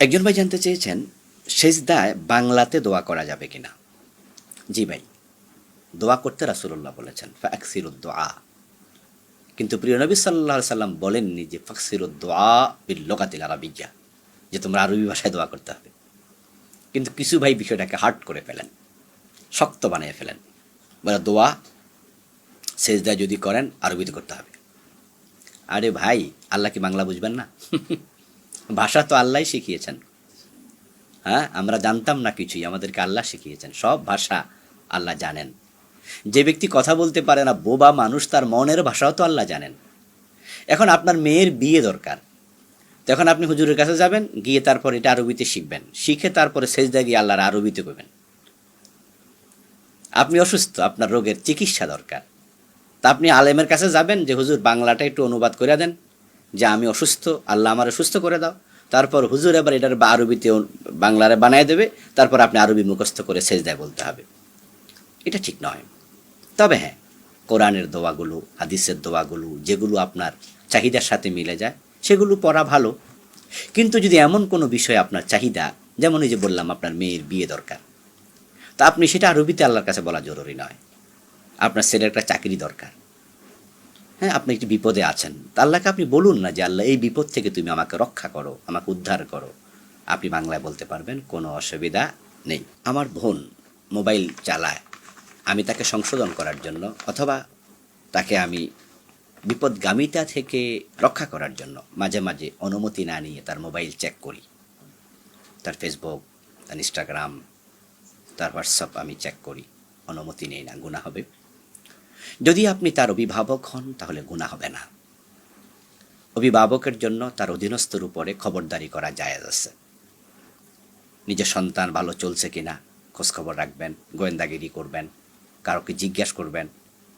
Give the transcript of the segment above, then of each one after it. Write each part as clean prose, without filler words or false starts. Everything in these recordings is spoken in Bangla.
একজন ভাই জানতে চেয়েছেন, সেজদায় বাংলাতে দোয়া করা যাবে কিনা। জি ভাই, দোয়া করতে রাসূলুল্লাহ বলেছেন ফাকসিরুদ দোয়া, কিন্তু প্রিয় নবী সাল্লাল্লাহু আলাইহি সাল্লাম বলেননি যে ফাকসিরুদ দোয়া বিল লুগাতিল আরাবিয়্যা, যে তোমরা আরবি ভাষায় দোয়া করতে হবে। কিন্তু কিছু ভাই বিষয়টাকে হার্ড করে ফেলেন, শক্ত বানিয়ে ফেলেন, বলে দোয়া সেজদায় যদি করেন আরবিতে করতে হবে। আরে ভাই, আল্লাহ কি বাংলা বুঝবেন না? ভাষা তো আল্লাহই শিখিয়েছেন। হ্যাঁ, আমরা জানতাম না কিছুই, আমাদেরকে আল্লাহ শিখিয়েছেন। সব ভাষা আল্লাহ জানেন। যে ব্যক্তি কথা বলতে পারে না, বোবা মানুষ, তার মনের ভাষাও তো আল্লাহ জানেন। এখন আপনার মেয়ের বিয়ে দরকার, তখন আপনি হুজুরের কাছে যাবেন, গিয়ে তারপর এটা আরবিতে শিখবেন, শিখে তারপরে সেজদা গিয়ে আল্লাহর আরবিতে করবেন। আপনি অসুস্থ, আপনার রোগের চিকিৎসা দরকার, তা আপনি আলেমের কাছে যাবেন যে হুজুর বাংলাটা একটু অনুবাদ করে দেন, যে আমি অসুস্থ, আল্লাহ আমার সুস্থ করে দাও। তারপর হুজুর এবার এটার আরবিতে বাংলারে বানায় দেবে, তারপর আপনি আরবি মুখস্থ করে সেজদায় বলতে হবে। এটা ঠিক নয়। তবে হ্যাঁ, কোরআনের দোয়াগুলো, হাদিসের দোয়াগুলো, যেগুলো আপনার চাহিদার সাথে মিলে যায় সেগুলো পড়া ভালো। কিন্তু যদি এমন কোনো বিষয় আপনার চাহিদা, যেমন এই যে বললাম আপনার মেয়ের বিয়ে দরকার, তা আপনি সেটা আরবিতে আল্লাহর কাছে বলা জরুরি নয়। আপনার ছেলের একটা চাকরি দরকার, হ্যাঁ, আপনি একটি বিপদে আছেন, তা আল্লাহকে আপনি বলুন না যে আল্লাহ এই বিপদ থেকে তুমি আমাকে রক্ষা করো, আমাকে উদ্ধার করো। আপনি বাংলায় বলতে পারবেন, কোনো অসুবিধা নেই। আমার বোন মোবাইল চালায়, আমি তাকে সংশোধন করার জন্য অথবা তাকে আমি বিপদগামিতা থেকে রক্ষা করার জন্য মাঝে মাঝে অনুমতি না নিয়ে তার মোবাইল চেক করি। তার ফেসবুক, তার ইনস্টাগ্রাম, তার হোয়াটসঅ্যাপ আমি চেক করি। অনুমতি নেই না, গুনাহ হবে। যদি আপনি তার অভিভাবক হন তাহলে গুনাহ হবে না। অভিভাবকের জন্য তার অধীনস্থর উপরে খবরদারি করা জায়েজ আছে। নিজের সন্তান ভালো চলছে কিনা খোঁজখবর রাখবেন, গোয়েন্দাগিরি করবেন, কারোকে জিজ্ঞাসা করবেন।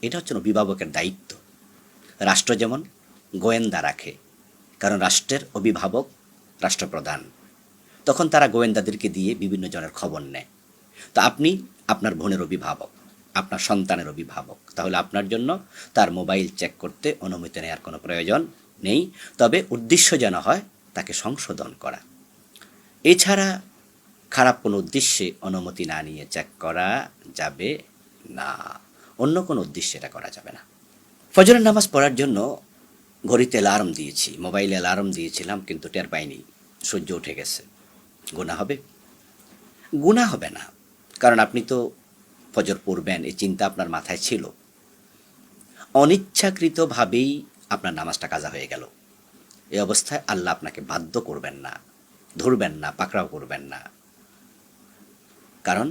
এটা হচ্ছে অভিভাবকের দায়িত্ব। রাষ্ট্র যেমন গোয়েন্দা রাখে, কারণ রাষ্ট্রের অভিভাবক রাষ্ট্রপ্রধান, তখন তারা গোয়েন্দাদেরকে দিয়ে বিভিন্ন জনের খবর নেয়। তো আপনি আপনার বোনের অভিভাবক, আপনার সন্তানের অভিভাবক, তাহলে আপনার জন্য তার মোবাইল চেক করতে অনুমতি নেওয়ার কোনো প্রয়োজন নেই। তবে উদ্দেশ্য যেন হয় তাকে সংশোধন করা। এছাড়া খারাপ কোনো উদ্দেশ্যে অনুমতি না নিয়ে চেক করা যাবে না। অন্য কোনো উদ্দেশ্যে এটা করা যাবে না। ফজরের নামাজ পড়ার জন্য ঘড়িতে অ্যালার্ম দিয়েছি, মোবাইলে অ্যালার্ম দিয়েছিলাম, কিন্তু টের পাইনি, সূর্য উঠে গেছে। গুনাহ হবে? গুনাহ হবে না, কারণ আপনি তো ফজর পড়বেন এই চিন্তা আপনার মাথায় ছিল। অনিচ্ছাকৃতভাবেই আপনার নামাজটা কাজা হয়ে গেল। এই অবস্থায় আল্লাহ আপনাকে বাধ্য করবেন না, ধরবেন না, পাকড়াও করবেন না। কারণ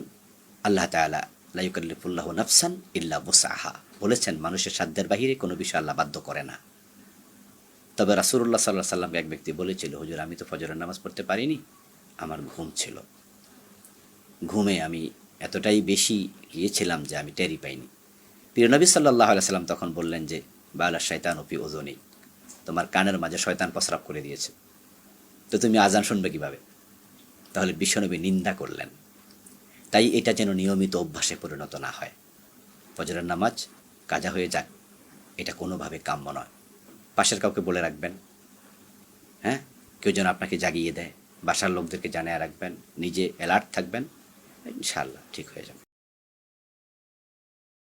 আল্লাহ তাআলা লা ইউকাল্লিফুল্লাহু নাফসান ইল্লা ওয়াসআহা বলেছেন, মানুষের সাধ্যের বাহিরে কোনো বিষয় আল্লাহ বাধ্য করে না। তবে রাসূলুল্লাহ সাল্লাল্লাহু আলাইহি ওয়াসাল্লাম এক ব্যক্তি বলেছিল, হুজুর আমি তো ফজরের নামাজ পড়তে পারিনি, আমার ঘুম ছিল। ঘুমে আমি এতটাই বেশি গিয়েছিলাম যে আমি টেরই পাইনি। প্রিয় নবী সাল্লাল্লাহু আলাইহি ওয়াসাল্লাম তখন বললেন যে বালা শাইতানু ফি উযুনি, তোমার কানের মাঝে শয়তান প্রস্রাব করে দিয়েছে, তো তুমি আজান শুনবে কিভাবে? তাহলে বিশ্বনবী নিন্দা করলেন। তাই এটা যেন নিয়মিত অভ্যাসে পরিণত না হয়। ফজরের নামাজ কাজা হয়ে যাক, এটা কোনোভাবে কাম্য নয়। পাশের কাউকে বলে রাখবেন, হ্যাঁ, কেউ যেন আপনাকে জাগিয়ে দেয়, বাসার লোকদেরকে জানিয়ে রাখবেন, নিজে অ্যালার্ট থাকবেন, ইনশাআল্লাহ ঠিক হয়ে যাবে।